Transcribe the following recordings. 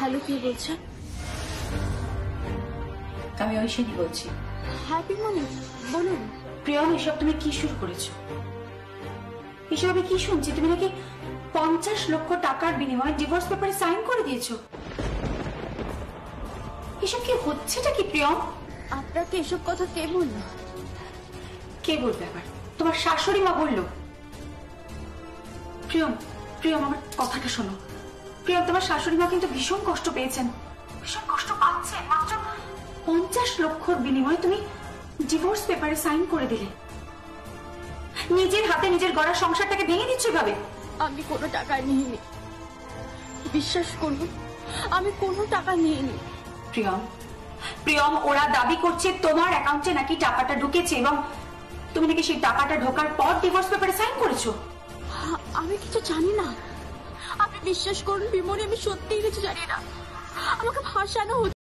Hello, কি বলছেন? আমি ঐশিনী বলছি। হ্যাপি মনি, বলুন। প্রিয়ম, এসব তুমি কি শুরু করেছো? এসব আমি কি শুনছি? তুমি নাকি 50 লক্ষ টাকার বিনিময়ে ডিভোর্স পেপারে সাইন করে দিয়েছো। এসব কি হচ্ছেটা কি প্রিয়ম? আপনাকে এসব কথা কে বললো? কে বলবে আবার? তোমার শাশুড়ি মা বললো। প্রিয়ম, প্রিয়ম আমার কথাটা শোনো। প্রিয়ম, তোমার শাশুড়ি মা কিন্তু ভীষণ কষ্ট পেয়েছেন, ভীষণ কষ্ট পাচ্ছেন। মাত্র 50 লক্ষর বিনিময়ে তুমি ডিভোর্স পেপারে সাইন করে দিলে। নিজের হাতে নিজের গড়া সংসারটাকে ভেঙে দিচ্ছ ভাবে। আমি কোনো টাকা নিইনি, বিশ্বাস করুন, আমি কোনো টাকা নিইনি। প্রিয়ম, প্রিয়ম, ওরা দাবি করছে তোমার অ্যাকাউন্টে নাকি টাকাটা ঢুকেছে এবং তুমি নাকি সেই টাকাটা ঢোকার পর ডিভোর্স পেপারে সাইন করেছো। আমি কিছু জানি না, আপনি বিশ্বাস করুন বিমনি, আমি সত্যিই কিছু জানি না। আমাকে ভাসানো হচ্ছে।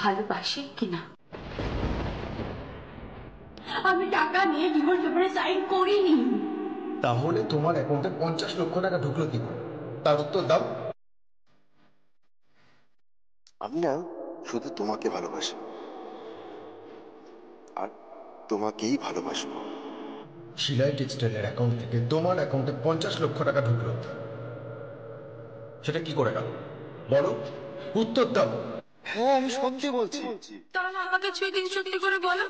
ভালোবাসি কিনা? আমি টাকা নিয়ে ডিভোর্স পেপারে সাইন করিনি। তাহলে তোমার অ্যাকাউন্টে 50 লক্ষ টাকা ঢুকলো কি করে? তার উত্তর দাও। আমি না শুধু তোমাকে ভালোবাসি আর তোমাকেই ভালোবাসবো। শিলাই টেক্সটাইলের অ্যাকাউন্ট থেকে তোমার অ্যাকাউন্টে 50 লক্ষ টাকা ঢুকলো, সেটা কি করে গেল বলো? উত্তর দাও। হ্যাঁ, আমি সত্যি বলছি। তাহলে আমাকে সেদিন সত্যি করে বলো।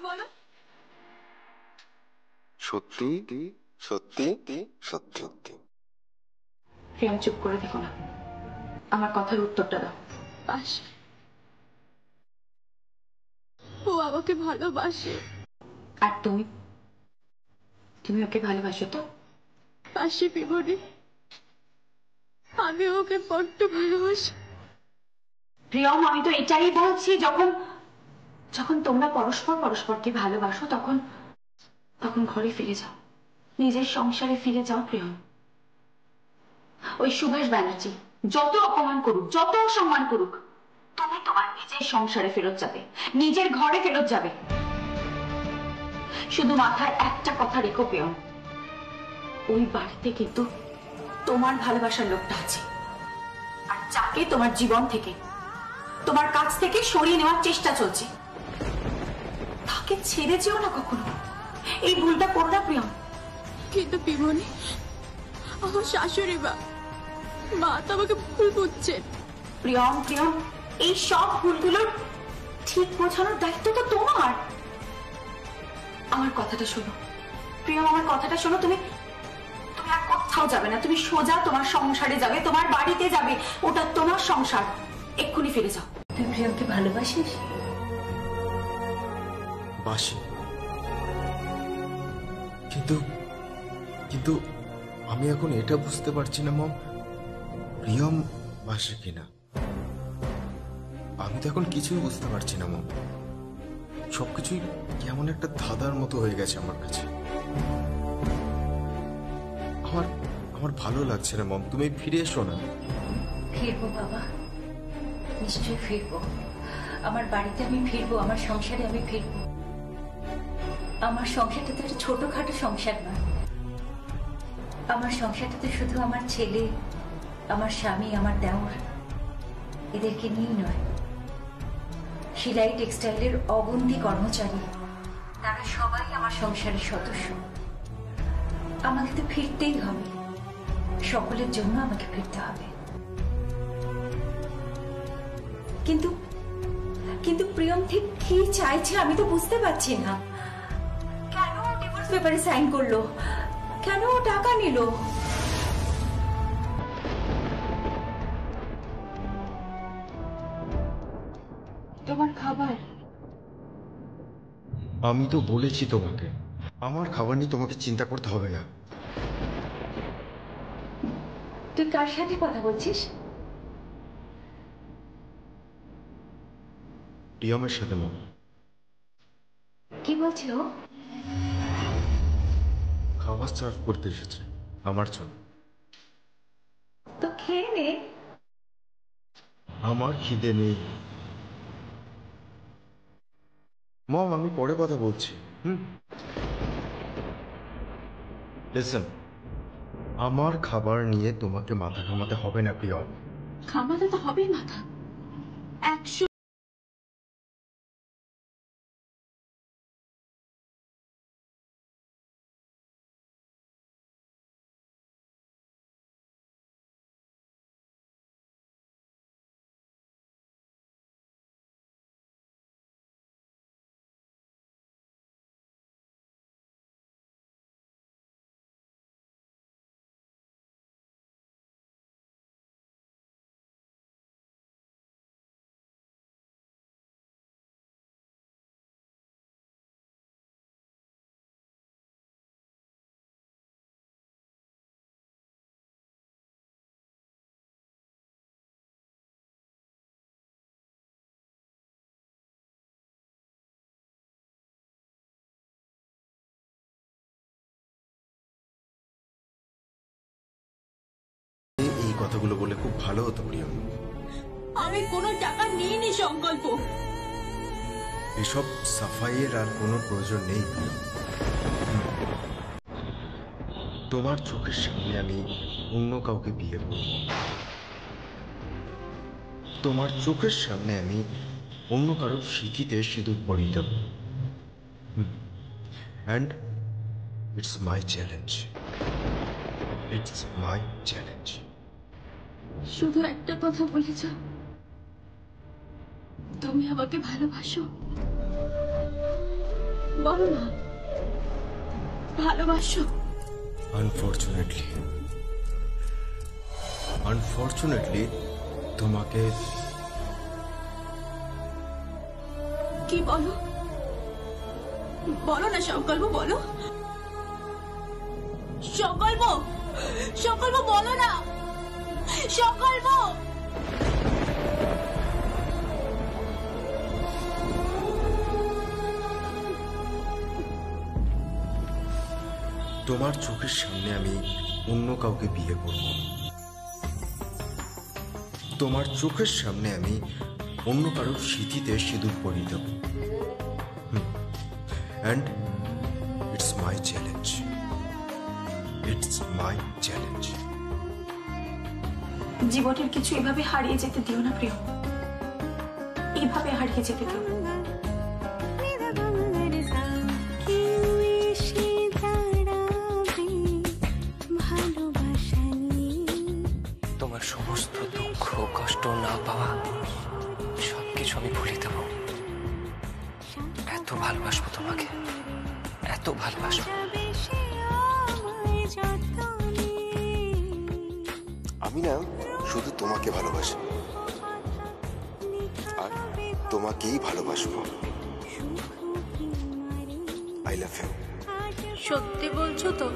সত্যি সত্যি সত্যি। প্রিয়ম, চুপ করে দেখো না, আমার কথার উত্তরটা দাও। বাসে, ও আমাকে ভালোবাসে। আর তুমি, তুমি ওকে ভালোবাসো তো? বাসি বিমনি, আমি ওকে বড্ড ভালোবাসি। প্রিয়ম, আমি তো এটাই বলছি, যখন যখন তোমরা পরস্পর পরস্পরকে ভালোবাসো তখন তখন ঘরে ফিরে যাও, নিজের সংসারে ফিরে যাও। প্রিয়ম, ওই সুভাষ ব্যানার্জি যত অপমান করুক, যত অসম্মান করুক, তুমি তোমার নিজের সংসারে ফেরত যাবে, নিজের ঘরে ফেরত যাবে। শুধু মাথায় একটা কথা রেখো প্রিয়ম, ওই বাড়িতে কিন্তু তোমার ভালোবাসার লোকটা আছে, আর যাকে তোমার জীবন থেকে, তোমার কাছ থেকে সরিয়ে নেওয়ার চেষ্টা চলছে, তাকে ছেড়ে যেও না কখনো। এই ভুলটা করো না প্রিয়ম। কিন্তু বিমনি, আমার শাশুড়ি মা তো আমাকে ভুল বুঝছেন। প্রিয়ম, প্রিয়ম, এই সব ভুলগুলোর ঠিক বোঝানোর দায়িত্ব তো তোমার। আমার কথাটা শোনো প্রিয়ম, আমার কথাটা শোনো। তুমি তুমি আর কোথাও যাবে না, তুমি সোজা তোমার সংসারে যাবে, তোমার বাড়িতে যাবে, ওটা তোমার সংসার। এক্ষুনি ফিরে যাও। তুই প্রিয়মকে ভালোবাসিস? বাসি, কিন্তু কিন্তু আমি এখন এটা বুঝতে পারছি না মম, প্রিয়ম বাসে কিনা। আমি তো এখন কিছুই বুঝতে পারছি না মম, সবকিছুই কেমন একটা ধাঁধার মতো হয়ে গেছে আমার কাছে। আমার আমার ভালো লাগছে না মম, তুমি ফিরে এসো না। ফিরবো বাবা, নিশ্চয়ই ফিরবো। আমার বাড়িতে আমি ফিরবো, আমার সংসারে আমি ফিরবো। আমার সংসারটা তো একটা ছোটখাটো সংসার নয়। আমার সংসারটাতে শুধু আমার ছেলে, আমার স্বামী, আমার দেওর, এদেরকে নিয়েই নয়, সিলাই টেক্সটাইলের অগুন্তি কর্মচারী, তারা সবাই আমার সংসারের সদস্য। আমাকে তো ফিরতেই হবে, সকলের জন্য আমাকে ফিরতে হবে। কিন্তু কিন্তু প্রিয়ম ঠিক কি চাইছে আমি তো বুঝতে পারছি না। কেন ডিভোর্স পেপারে সাইন করলো, কেন ও টাকা নিল? তোমার খাবার। আমি তো বলেছি তোমাকে, আমার খাবার নিয়ে তোমাকে চিন্তা করতে হবে না। তুই কার সাথে কথা বলছিস? প্রিয়মের সাথে মম। কি বলছে ও? খাবার সার্ভ করতে এসেছে আমার জন্য। তো খেয়ে নে। আমার খিদে নেই মম, আমি পরে কথা বলছি। লিসেন, আমার খাবার নিয়ে তোমাকে মাথা ঘামাতে হবে না প্রিয়ম। ঘামাতে তো হবেই মাথা। 100এই কথাগুলো বলে খুব ভালো হতো প্রিয়ম। আমি কোনো টাকা নিইনি সংকল্প। এসব সাফাইয়ের আর কোনো প্রয়োজন নেই প্রিয়ম। তোমার চোখের সামনে আমি অন্য কাউকে বিয়ে করব, তোমার চোখের সামনে আমি অন্য কারো সিঁথিতে সিঁদুর পরিয়ে দেব। And it's my challenge, it's my challenge. শুধু একটা কথা বলে যাও, তুমি আমাকে ভালোবাসো। বলো না, ভালোবাসো। আনফর্চুনেটলি তোমাকে। কি বলো, বলো না সংকল্প, বলো সংকল্প, সংকল্প বলো না সংকল্প। তোমার চোখের সামনে আমি অন্য কাউকে বিয়ে করব, তোমার চোখের সামনে আমি অন্য কারোর সিঁথিতে সিঁদুর পরিয়ে দেব। And it's my challenge, it's my challenge. জীবনের কিছু এভাবে হারিয়ে যেতে দিও না প্রিয়, এভাবে হারিয়ে যেতে দিও না। তোমার সমস্ত দুঃখ কষ্ট না পাওয়া সবকিছু আমি ভুলে দেব। এত ভালোবাসবো তোমাকে, এত ভালোবাসবো। আমি না শুধু তোমাকে ভালোবাসি আর তোমাকেই ভালোবাসবো। I love you. সত্যি বলছো তো?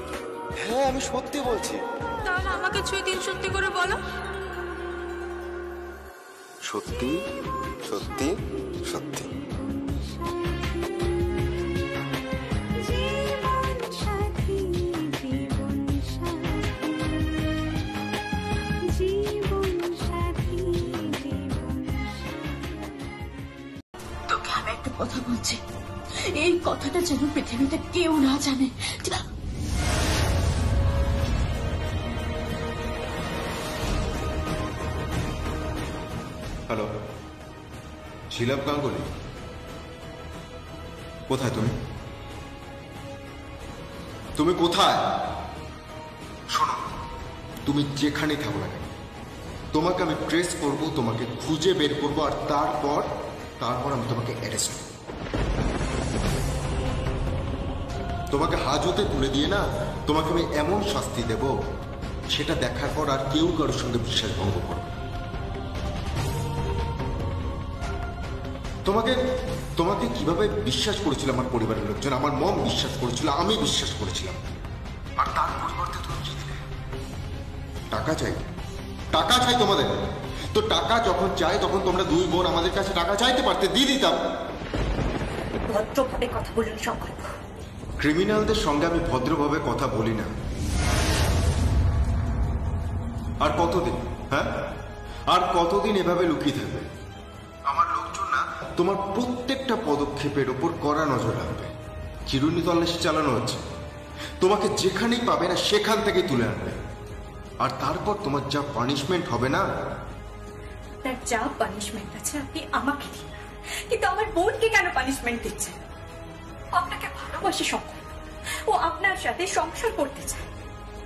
হ্যাঁ, আমি সত্যি বলছি। তাহলে আমাকে 6 দিন সত্যি করে বলো। সত্যি সত্যি সত্যি। কথা বলছি, এই কথাটা যেন পৃথিবীতে কেউ না জানে। হ্যালো, ঝিলাপ গাঙ্গুলি, কোথায় তুমি? তুমি কোথায়? শোনো, তুমি যেখানেই থাকো না কেন, তোমাকে আমি ট্রেস করব, তোমাকে খুঁজে বের করবো, আর তারপর আমি তোমাকে অ্যারেস্ট করব। তোমাকে হাজতে তুলে দিয়ে না, তোমাকে আমি এমন শাস্তি দেব, সেটা দেখার পর আর কেউ কারোর সঙ্গে বিশ্বাস ভঙ্গ করবে না। তোমাকে কিভাবে বিশ্বাস করেছিল আমার পরিবারের লোকজন, আমার মম বিশ্বাস করেছিল, আমি বিশ্বাস করেছিলাম, আর তার পরিবর্তে তুমি কি দিলে? টাকা চাই, টাকা চাই তোমাদের। তো টাকা যখন চাই, তখন তোমরা দুই বোন আমাদের কাছে টাকা চাইতে পারতে, দিয়ে দিতাম। ভদ্রভাবে কথা বলুন সংকল্প। ক্রিমিনালদের সঙ্গে আমি ভদ্রভাবে কথা বলি না। আর কতদিন, হ্যাঁ, আর কতদিন এভাবে লুকিয়ে থাকবে? আমার লোকজন না তোমার প্রত্যেকটা পদক্ষেপের ওপর কড়া নজর রাখবে। চিরুনি তল্লাশি চালানো হচ্ছে, তোমাকে যেখানেই পাবে না সেখান থেকে তুলে আনবে, আর তারপর তোমার যা পানিশমেন্ট হবে না। তার যা পানিশমেন্ট আছে আপনি আমাকে দিন, কিন্তু আমার বোনকে কেন পানিশমেন্ট দিচ্ছেন? আপনাকে ভালোবাসে সংকল্প, ও আপনার সাথে সংসার করতে চায়।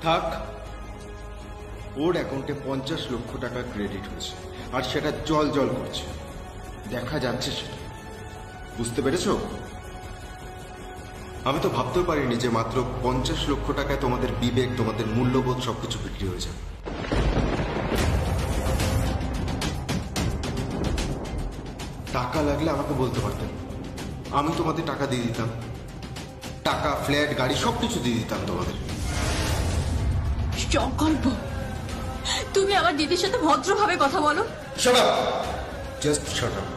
থাক, ওর অ্যাকাউন্টে 50 লক্ষ টাকা ক্রেডিট হয়েছে, আর সেটা জল জল করছে, দেখা যাচ্ছে সেটা। বুঝতে পেরেছ? আমি তো ভাবতেও পারিনি যে মাত্র 50 লক্ষ টাকায় তোমাদের বিবেক, তোমাদের মূল্যবোধ সবকিছু বিক্রি হয়ে যাবে। টাকা লাগলে আমাকে বলতে পারতেন, আমি তোমাদের টাকা দিয়ে দিতাম। টাকা, ফ্ল্যাট, গাড়ি সবকিছু দিয়ে দিতাম তোমাদের। সংকল্প, তুমি আমার দিদির সাথে ভদ্রভাবে কথা বলো। Shut up! Just shut up.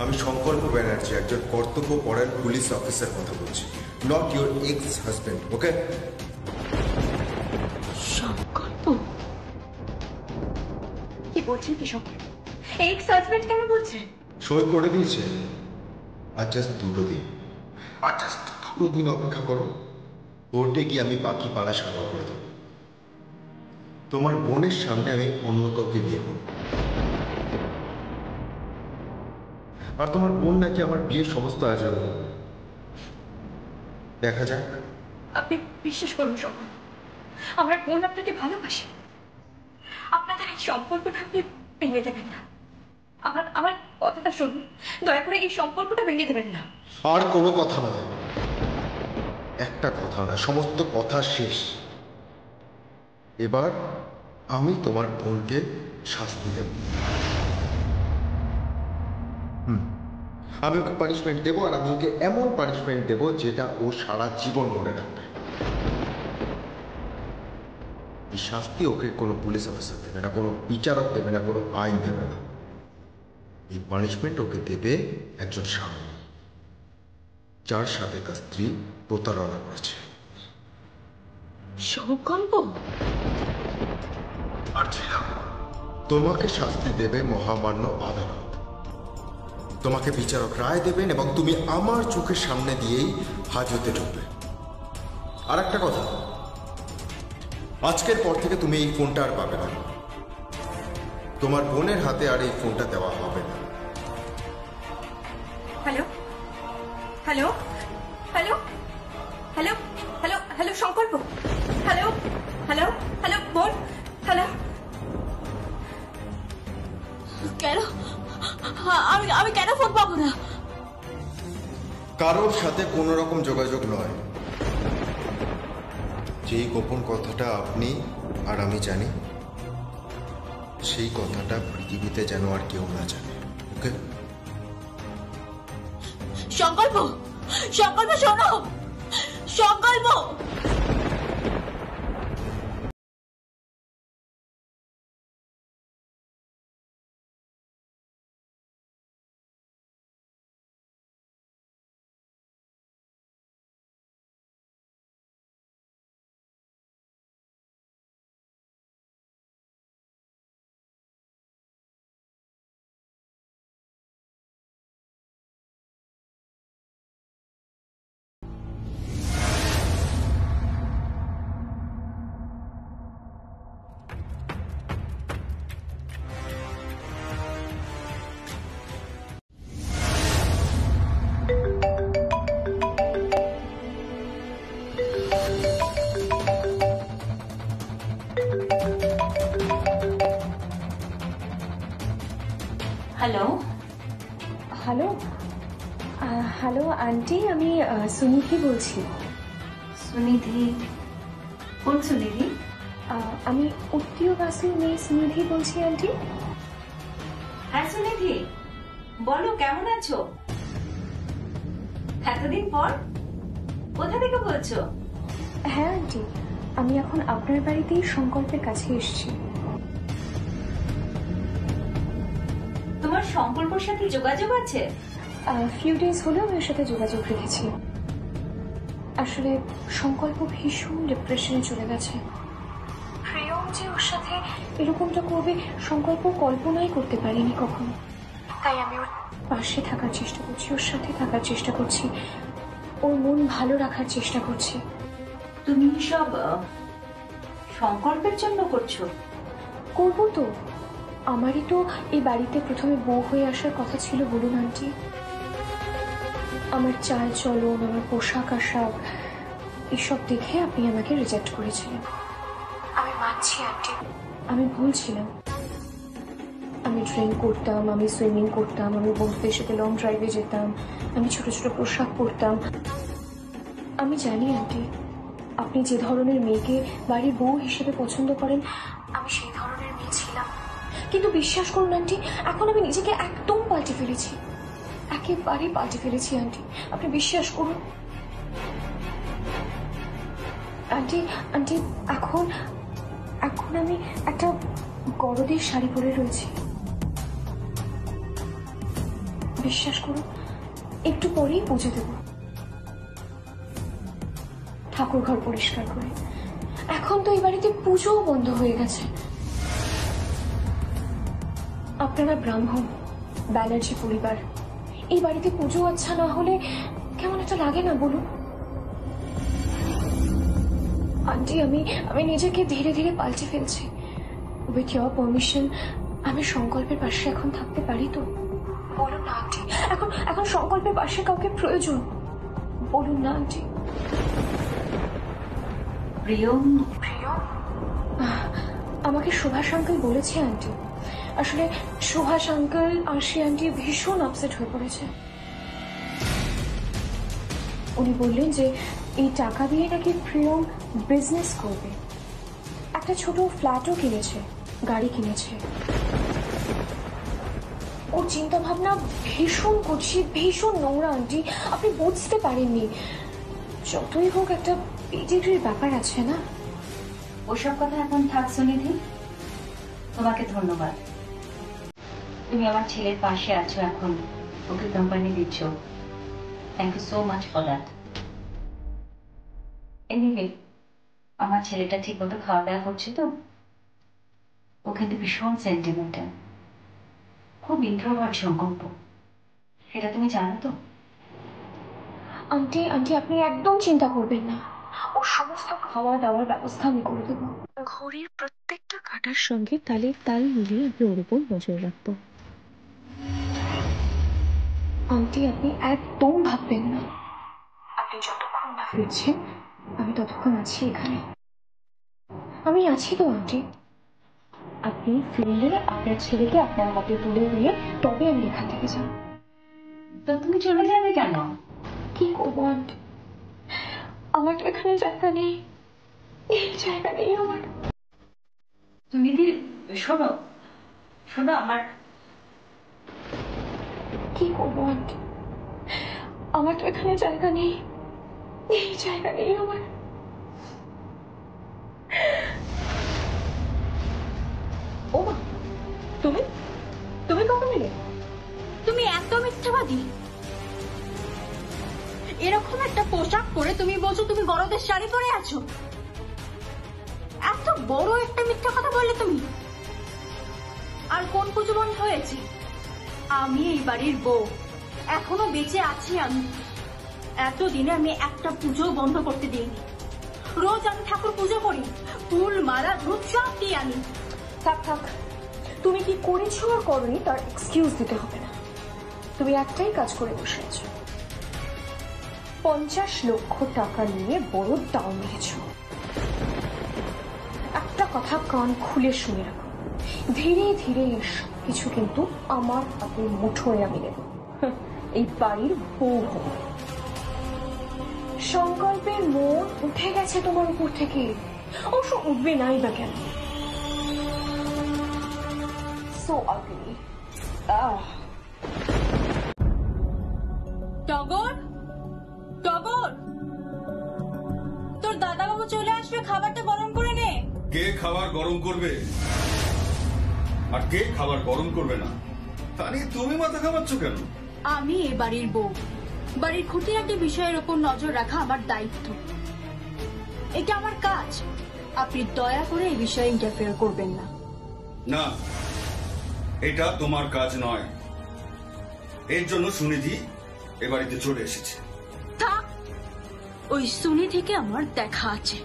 আমি সংকল্প ব্যানার্জি, একজন কর্তব্যপরায়ণ পুলিশ অফিসার কথা বলছি, নট ইউর এক্স হাজবেন্ড, ওকে? সংকল্প, কি বলছেন কি সংকল্প? এক্স হাজবেন্ড কেন বলছেন? সই করে দিয়েছে, আর জাস্ট 2 দিন, আর জাস্ট 2 দিন অপেক্ষা করো। কোর্টে গিয়ে আমি বাকি পালা সামা করে দেবো। তোমার বোনের সামনে আমি অন্য কাউকে বিয়ে করব, আর তোমার বোন নাকি আমার বিয়ের সমস্ত আয়োজন করবে। দেখা যাক। আপনি বিশ্বাস করুন সংকল্প, আমার বোন আপনাকে ভালোবাসে। আপনাদের এই সম্পর্কটা আপনি ভেঙে দেবেন না। আমার কথাটা শুনুন, দয়া করে এই সম্পর্কটা ভেঙে দেবেন না। আর কোনো কথা না, একটা কথা না, সমস্ত কথা শেষ। এবার আমি তোমার বোনকে শাস্তি দেব। আমি ওকে পানিশমেন্ট দেবো, আর আমি ওকে এমন পানিশমেন্ট দেবো যেটা ও সারা জীবন মনে রাখবে। এই শাস্তি ওকে কোনো পুলিশ অফিসার দেবে না, কোনো বিচারক দেবে না, কোনো আইন দেবে না। এই পানিশমেন্ট ওকে দেবে একজন স্বামী, যার সাথে তার স্ত্রী প্রতারণা করেছে। সংকল্প, আর তোমাকে শাস্তি দেবে মহামান্য আদালত। তোমাকে বিচারক রায় দেবেন, এবং তুমি আমার চোখের সামনে দিয়েই হাজতে ঢুকবে। আর একটা কথা, আজকের পর থেকে তুমি এই ফোনটা আর পাবে না। তোমার বোনের হাতে আর এই ফোনটা দেওয়া হবে না। Hello hello hello hello hello hello সংকল্প, হ্যালো হ্যালো হ্যালো বোন, হ্যালো। কেন আমি কেন ফোন পাবো না? কারোর সাথে কোনো রকম যোগাযোগ নয়। যেই গোপন কথাটা আপনি আর আমি জানি, সেই কথাটা পৃথিবীতে যেন আর কেউ না জানে, ওকে? সংকল্প, সংকল্প শোনো, সংকল্প। আন্টি আমি সুনিধি বলছি। সুনিধি? কোন সুনিধি? আমি উত্তীয় বাসুর মেয়ে সুনিধি বলছি আন্টি। হ্যাঁ সুনিধি, বলো কেমন আছো? এতদিন পর? কোথা থেকে বলছো? হ্যাঁ আন্টি, আমি এখন আপনার বাড়িতেই সংকল্পের কাছে এসেছি। তোমার সংকল্পের সাথে যোগাযোগ আছে? ফিউ ডেজ হলেও আমি ওর সাথে যোগাযোগ রেখেছি। আসলে সংকল্প ভীষণ ডিপ্রেশনে চলে গেছে। প্রিয়ম যে ওর সাথে এরকমটা করবে সংকল্প কল্পনাই করতে পারিনি কখনো। তাই আমি ওর পাশে থাকার চেষ্টা করছি, ওর সাথে থাকার চেষ্টা করছি, ওর মন ভালো রাখার চেষ্টা করছি। তুমি সব সংকল্পের জন্য করছো? করবো তো, আমারই তো এই বাড়িতে প্রথমে বউ হয়ে আসার কথা ছিল বলুন আন্টি। আমার চাল চলন, আমার পোশাক আশাক এসব দেখে আপনি আমাকে রিজেক্ট করেছিলেন। আমি মানছি আন্টি, আমি ভুল ছিলাম। আমি ড্রিঙ্ক করতাম, আমি সুইমিং করতাম, আমি বন্ধুদের সাথে লং ড্রাইভে যেতাম, আমি ছোট ছোট পোশাক পরতাম। আমি জানি আন্টি আপনি যে ধরনের মেয়েকে বাড়ির বউ হিসেবে পছন্দ করেন, আমি সেই ধরনের মেয়ে ছিলাম। কিন্তু বিশ্বাস করুন আন্টি, এখন আমি নিজেকে একদম পাল্টে ফেলেছি, একেবারে পাল্টে ফেলেছি আন্টি, আপনি বিশ্বাস করুন। আন্টি আন্টি এখন এখন আমি একটা গরদের শাড়ি পরে রয়েছি। বিশ্বাস করুন, একটু পরেই পৌঁছে দেব ঠাকুর ঘর পরিষ্কার করে। এখন তো এই বাড়িতে পুজোও বন্ধ হয়ে গেছে। আপনারা ব্রাহ্মণ, ব্যানার্জি পরিবার, এই বাড়িতে পুজো আচ্ছা না হলে কেমন একটা লাগে না বলুন আন্টি। আমি নিজেকে ধীরে ধীরে পাল্টে ফেলছি। উইথ ইওর পারমিশন আমি সংকল্পের পাশে এখন থাকতে পারি তো? বলুন না আন্টি, এখন সংকল্পের পাশে কাউকে প্রয়োজন, বলুন না আন্টি। প্রিয়ম? আমাকে সুভাষ আঙ্কেল বলেছে আন্টি। আসলে সুভাষ আঙ্কেল আরশি আন্টি ভীষণ আপসেট হয়ে পড়েছে। উনি বললেন যে এই টাকা দিয়ে নাকি প্রিয়ম বিজনেস করবে, একটা ছোট ফ্ল্যাটও কিনেছে, গাড়ি কিনেছে। ওর চিন্তা ভাবনা ভীষণ কুৎসিত, ভীষণ নোংরা আন্টি, আপনি বুঝতে পারেননি। যতই হোক একটা পেডিগ্রির ব্যাপার আছে না। ওসব কথা এখন থাক সুনিধি, তোমাকে ধন্যবাদ। তুমি আমার ছেলের পাশে আছো, এখন ওকে কোম্পানি দিচ্ছ। Thank you so much for that. Anyway, আমার ছেলেটা ঠিক মতো খাওয়া দাওয়া করছে তো? ও কিন্তু ভীষণ সেন্টিমেন্টাল, খুব ইন্ট্রোভার্ট সংকল্প, সেটা তুমি জানো তো? আন্টি আন্টি আপনি একদম চিন্তা করবেন না, ওর সমস্ত খাওয়া দাওয়ার ব্যবস্থা আমি করে দেবো। ঘড়ির প্রত্যেকটা কাঁটার সঙ্গে তালে তাল মিলিয়ে আমি ওর উপর নজর রাখবো। আন্টি আপনি একদম ভাববেন না, আপনি যতক্ষণ না ফিরছেন আমি ততক্ষণ আছি এখানে। আমি আছি তো আন্টি। আপনি ফিরলে আপনার ছেলেকে আপনার হাতে তুলে নিয়ে তবে আমি এখান থেকে যাব। তো তুমি চলে যাবে কেন? কি করবো আন্টি, আমার তো এখানে জায়গা নেই, এই জায়গা নেই আমার। তুমি শোনো শোনো, আমার কি করবো আন্টি, আমার তো এখানে জায়গা নেই, এই জায়গা নেই আমার। ও মা, তুমি তুমি কখন এলে? তুমি এত মিথ্যাবাদী! এরকম একটা পোশাক পরে তুমি বলছো তুমি বড়দের শাড়ি পরে আছো? এত বড় একটা মিথ্যা কথা বললে তুমি। আর কোন পুজো বন্ধ হয়েছে? আমি এই বাড়ির বউ, এখনো বেঁচে আছি আমি। এতদিনে আমি একটা পুজো বন্ধ করতে দিইনি। রোজ আমি ঠাকুর পুজো করি, ফুল মালা ধূপ সব দিই আমি। থাক থাক, তুমি কি করেছো আর করনি তার এক্সকিউজ দিতে হবে না। তুমি একটাই কাজ করে বসে আছো, 50 লক্ষ টাকা নিয়ে বড় দাও মেরেছ। একটা কথা কান খুলে শুনে রাখো, ধীরে ধীরে এসব কিছু কিন্তু আমার হাতের মুঠোয় আমি নেব। এই বাড়ির বউ হব। সংকল্পের মন উঠে গেছে তোমার উপর থেকে, অবশ্য উঠবে নাই বা কেন? সো আগলি। টগর, টগর, তোর দাদাবাবু চলে আসবে, খাবারটা গরম করে নে। কে খাবার গরম করবে আর কে খাবার গরম করবে না তা নিয়ে তুমি মাথা ঘামাচ্ছ কেন? আমি এ বাড়ির বউ, বাড়ির খুঁটিনাটি বিষয়ের উপর নজর রাখা আমার দায়িত্ব, এটা আমার কাজ। আপনি দয়া করে এই বিষয়ে ইন্টারফেয়ার করবেন না। না, এটা তোমার কাজ নয়। এর জন্য সুনিধি এ বাড়িতে চলে এসেছে। থাক, ওই সুনিধিকে আমার দেখা আছে।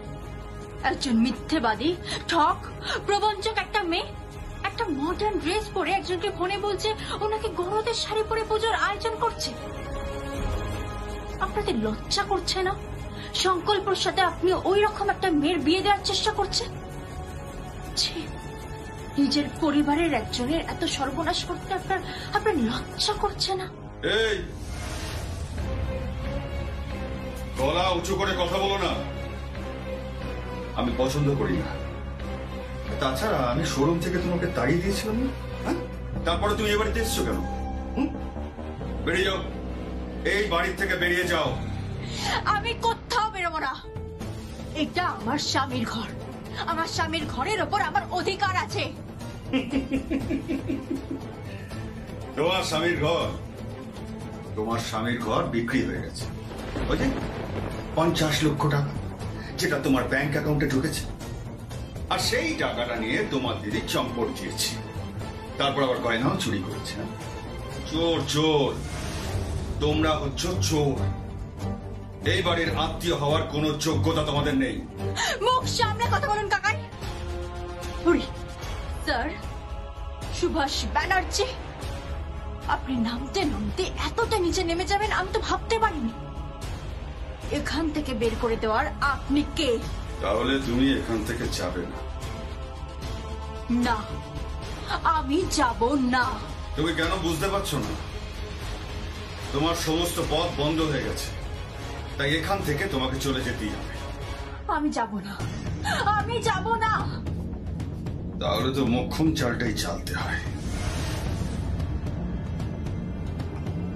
একজন মিথ্যেবাদী, ঠক, প্রবঞ্চক একটা মেয়ে একটা মডার্ন ড্রেস পরে একজনকে ফোনে বলছে ওনাকে গরদের শাড়ি পরে পুজোর আয়োজন করছে। আপনাদের লজ্জা করছে না? সংকল্পের সাথে আপনি ওই রকম একটা মেয়ের বিয়ে দেওয়ার চেষ্টা করছেন? ছি, নিজের পরিবারের একজনের এত সর্বনাশ করতে আপনার লজ্জা করছে না? এই, গলা উঁচু করে কথা বলো না, আমি পছন্দ করি না। তাছাড়া আমি শোরুম থেকে তোমাকে তাড়িয়ে দিয়েছিলাম না, হ্যাঁ? তারপরে তুমি এ বাড়িতে এসছো কেন? বেরিয়ে যাও, এই বাড়ির থেকে বেরিয়ে যাও। আমি কোথাও বেরোবো না। এটা আমার স্বামীর ঘর, আমার স্বামীর ঘরের ওপর আমার অধিকার আছে। তোমার স্বামীর ঘর, তোমার স্বামীর ঘর বিক্রি হয়ে গেছে। ওই যে 50 লক্ষ টাকা যেটা তোমার ব্যাংক অ্যাকাউন্টে ঢুকেছে, আর সেই টাকাটা নিয়ে তোমার দিদি চম্পট দিয়েছে। তারপর আবার গয়নাও চুরি করেছে। চোর চোর, তোমরা হচ্ছ চোর। এই বাড়ির আত্মীয় হওয়ার কোনো যোগ্যতা তোমাদের নেই। মুখ সামনে কথা বলুন কাকাই। স্যার, সুভাষ ব্যানার্জি, আপনি নামতে নামতে এতটা নিচে নেমে যাবেন আমি তো ভাবতে পারিনি। এখান থেকে বের করে দেওয়ার আপনি কে? তাহলে তুমি এখান থেকে যাবে না? না, আমি যাব না। তুমি কেন বুঝতে পারছো না? তোমার সমস্ত পথ বন্ধ হয়ে গেছে, তাই এখান থেকে তোমাকে চলে যেতেই হবে। আমি যাব না, আমি যাব না। তাহলে তো মোক্ষম চালটাই চালতে হয়।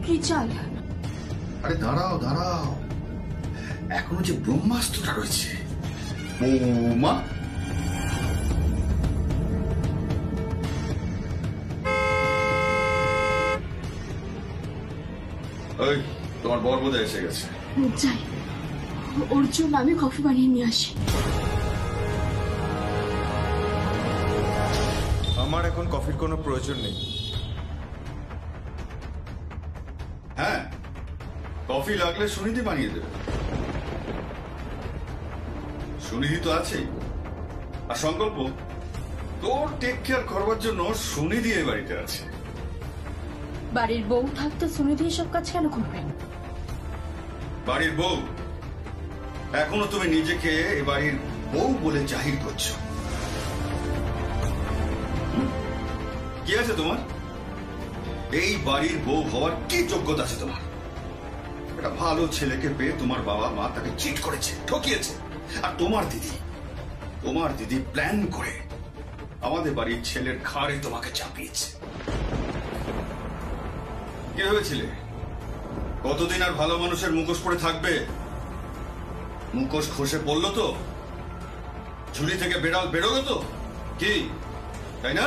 কি চাল? আরে দাঁড়াও দাঁড়াও, এখনো যে ব্রহ্মাস্ত্রটা রয়েছে। বৌমা, ওই তোমার বর বোধহয় এসে গেছে। যাই, ওর জন্য আমি কফি বানিয়ে নিয়ে আসি। আমার এখন কফির কোনো প্রয়োজন নেই। হ্যাঁ, কফি লাগলে সুনিধি বানিয়ে দেবে। সুনিধি তো আছেই, আর সংকল্প তোর টেক কেয়ার করবার জন্য সুনিধি এই বাড়িতে আছে। বাড়ির বউ থাকতে সুনিধি সব কাজ কেন করবেন? বাড়ির বউ? এখনো তুমি নিজেকে এ বাড়ির বউ বলে জাহির করছো। কি আছে তোমার? এই বাড়ির বউ হওয়ার কি যোগ্যতা আছে তোমার? একটা ভালো ছেলেকে পেয়ে তোমার বাবা মা তাকে চিট করেছে, ঠকিয়েছে, আর তোমার দিদি প্ল্যান করে আমাদের বাড়ির ছেলের ঘাড়ে তোমাকে চাপিয়েছে। কি ভেবেছিলে কতদিন আর ভালো মানুষের মুখোশ পরে থাকবে? মুখোশ খসে পড়লো তো, ঝুলি থেকে বেড়াল বেরোলো তো, কি তাই না?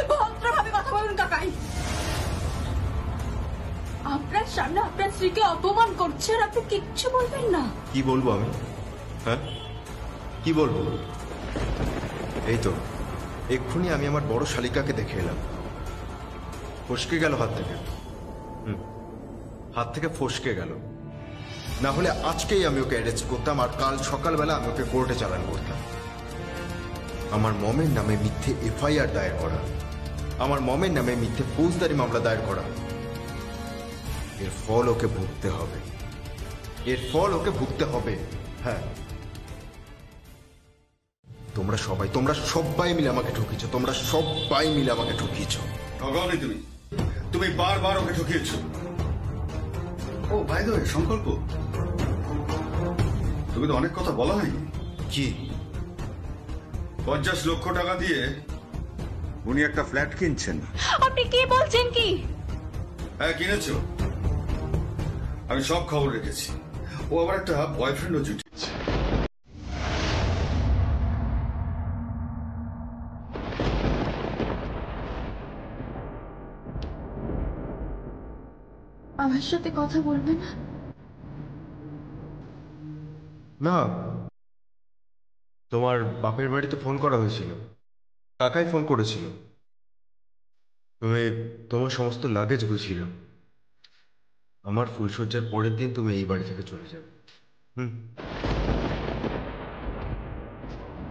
ভদ্রভাবে কথা বলুন কাকাই। আপনার সামনে আপনার স্ত্রীকে অপমান করছে আর আপনি কিচ্ছু বলবেন না? কি বলবো আমি? হ্যাঁ, কি বলবো? এই তো এক্ষুনি আমি আমার বড় শালিকাকে দেখে এলাম, ফসকে গেল হাত থেকে। হাত থেকে ফসকে গেল, না হলে আজকেই আমি ওকে অ্যারেস্ট করতাম, আর কাল সকালবেলা আমি ওকে কোর্টে চালান করতাম। আমার মমের নামে মিথ্যে এফআইআর দায়ের করা, আমার মমের নামে মিথ্যে ফৌজদারি মামলা দায়ের করা, এর ফল ওকে ভুগতে হবে, এর ফল ওকে ভুগতে হবে। হ্যাঁ, তোমরা সবাই মিলে আমাকে ঠকিয়েছো, তোমরা সবাই মিলে আমাকে ঠকিয়েছো। ঠকাওনি তুমি, তুমি বারবার ওকে ঠকিয়েছো। ও ভাই তো সংকল্প, তুমি তো অনেক কথা বলা হয়নি। কি? 50 লক্ষ টাকা দিয়ে উনি একটা ফ্ল্যাট কিনছেন। আপনি কি বলছেন কি? হ্যাঁ, কিনেছো। আমি সব খবর রেখেছি। ও আবার একটা বয়ফ্রেন্ডও জুটিয়েছে। আমার সাথে কথা বলবে না? না, তোমার বাপের বাড়িতে ফোন করা হয়েছিল, কাকাই ফোন করেছিল। তুমি তোমার সমস্ত লাগেজ গুছিয়ে আমার ফুলসজ্জার পরের দিন তুমি এই বাড়ি থেকে চলে যাবে।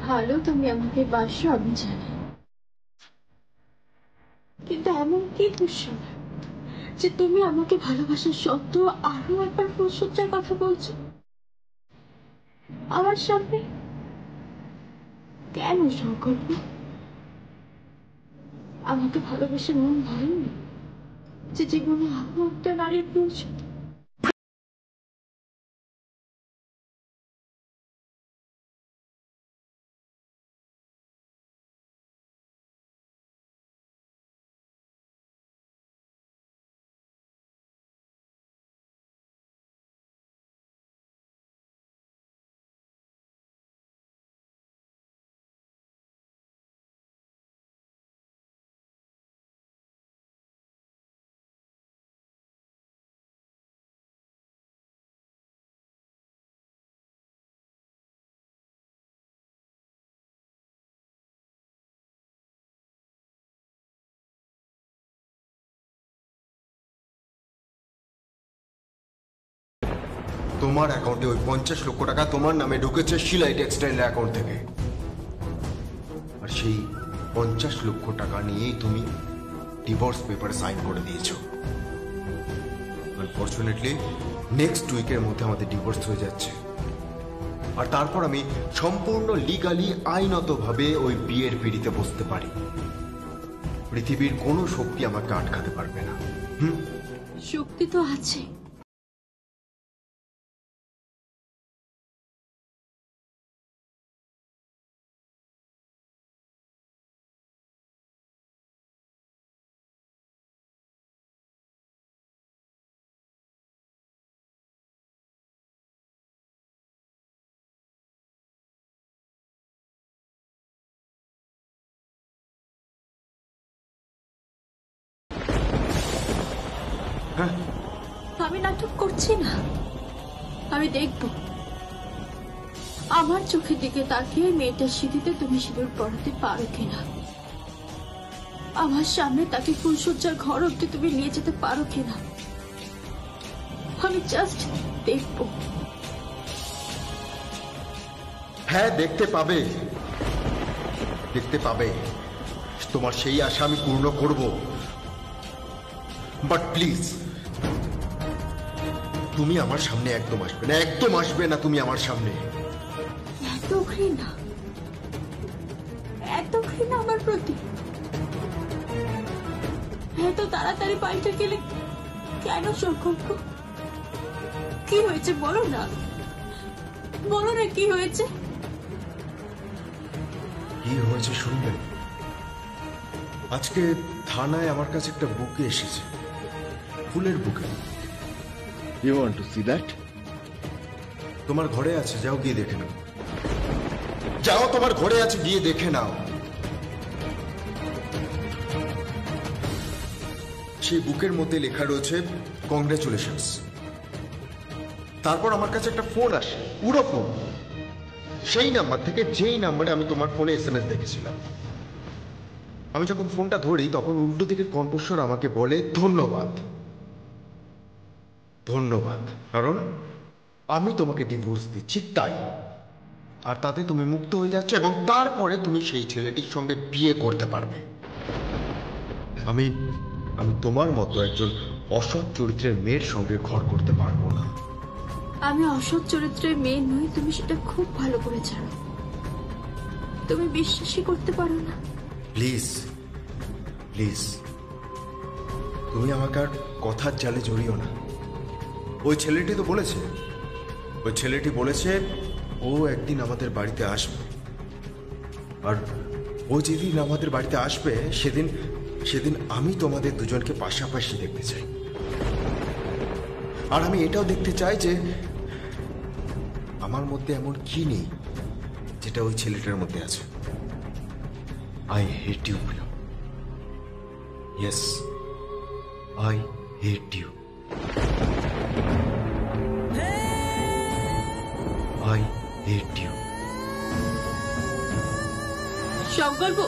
ভালো, তুমি আমাকে বাসো আমি জানি, কিন্তু এমন কি দুঃসময় যে তুমি আমাকে ভালোবাসার সত্ত্বেও আরো একবার ফুলসজ্জার কথা বলছো আমার সামনে? কেন সংকল্প? আমাকে ভালোবেসে মন ভরেনি যে জীবনে আরো একটা নারীর প্রয়োজন? তোমার অ্যাকাউন্টে ওই 50 লক্ষ টাকা তোমার নামে ঢুকেছে শিলাই টেক্সটাইলের অ্যাকাউন্ট থেকে, আর সেই 50 লক্ষ টাকা নিয়েই তুমি ডিভোর্স পেপারে সাইন করে দিয়েছো। আনফরচুনেটলি নেক্সট উইকের মধ্যে আমাদের ডিভোর্স হয়ে যাচ্ছে, আর তারপর আমি সম্পূর্ণ লিগালি আইনতভাবে ওই বিয়ের পিড়িতে বসতে পারি। পৃথিবীর কোনো শক্তি আমাকে আটকাতে পারবে না। শক্তি তো আছে, আমি নাটক করছি না। আমি দেখব আমার চোখের দিকে তাকিয়ে মেয়েটার সিঁথিতে তুমি সিঁদুর পরাতে পারো কিনা, আমার সামনে তাকে ফুলসজ্জার ঘর অব্দি তুমি নিয়ে যেতে পারো কিনা। আমি জাস্ট দেখব। হ্যাঁ, দেখতে পাবে, দেখতে পাবে। তোমার সেই আশা আমি পূর্ণ করব, বাট প্লিজ তুমি আমার সামনে একদম আসবে না, একদম আসবে না তুমি আমার সামনে। এত ঘৃণা, এত ঘৃণা আমার প্রতি, এত তাড়াতাড়ি পাল্টে গেলে কেন সংকল্প? কি হয়েছে বলো না, বলো না কি হয়েছে? কি হয়েছে শুনবেন? আজকে থানায় আমার কাছে একটা বুকে এসেছে, ফুলের bouquet. You want to see that? তোমার ঘরে আছে, যাও গিয়ে দেখে নাও। যাও, তোমার ঘরে আছে, গিয়ে দেখে নাও। সেই বুকের মধ্যে লেখা রয়েছে কংগ্রেচুলেশনস। তারপর আমার কাছে একটা ফোন আসে, পুরো ফোন, সেই নাম্বার থেকে যেই নাম্বারে আমি তোমার ফোনে SMS দেখেছিলাম। আমি যখন ফোনটা ধরি তখন উল্টো দিকের কণ্ঠস্বর আমাকে বলে ধন্যবাদ, ধন্যবাদ, কারণ আমি তোমাকে ডিভোর্স দিচ্ছি তাই, আর তাতে তুমি মুক্ত হয়ে যাচ্ছ এবং তারপরে তুমি সেই ছেলেটির সঙ্গে বিয়ে করতে পারবে। আমি আমি তোমার মতো একজন অসৎ চরিত্রের মেয়ের সঙ্গে ঘর করতে পারবো না। আমি অসৎ চরিত্রের মেয়ে নই, তুমি সেটা খুব ভালো করে জানো। তুমি বিশ্বাসই করতে পারো না। প্লিজ প্লিজ, তুমি আমাকে আর কথার জালে জড়িও না। ওই ছেলেটি তো বলেছে, ওই ছেলেটি বলেছে ও একদিন আমাদের বাড়িতে আসবে, আর ও যেদিন আমাদের বাড়িতে আসবে সেদিন সেদিন আমি তোমাদের দুজনকে পাশাপাশি দেখতে চাই। আর আমি এটাও দেখতে চাই যে আমার মধ্যে এমন কি নেই যেটা ওই ছেলেটার মধ্যে আছে। I hate you Priyam, yes I hate you, I hate you. সংকল্প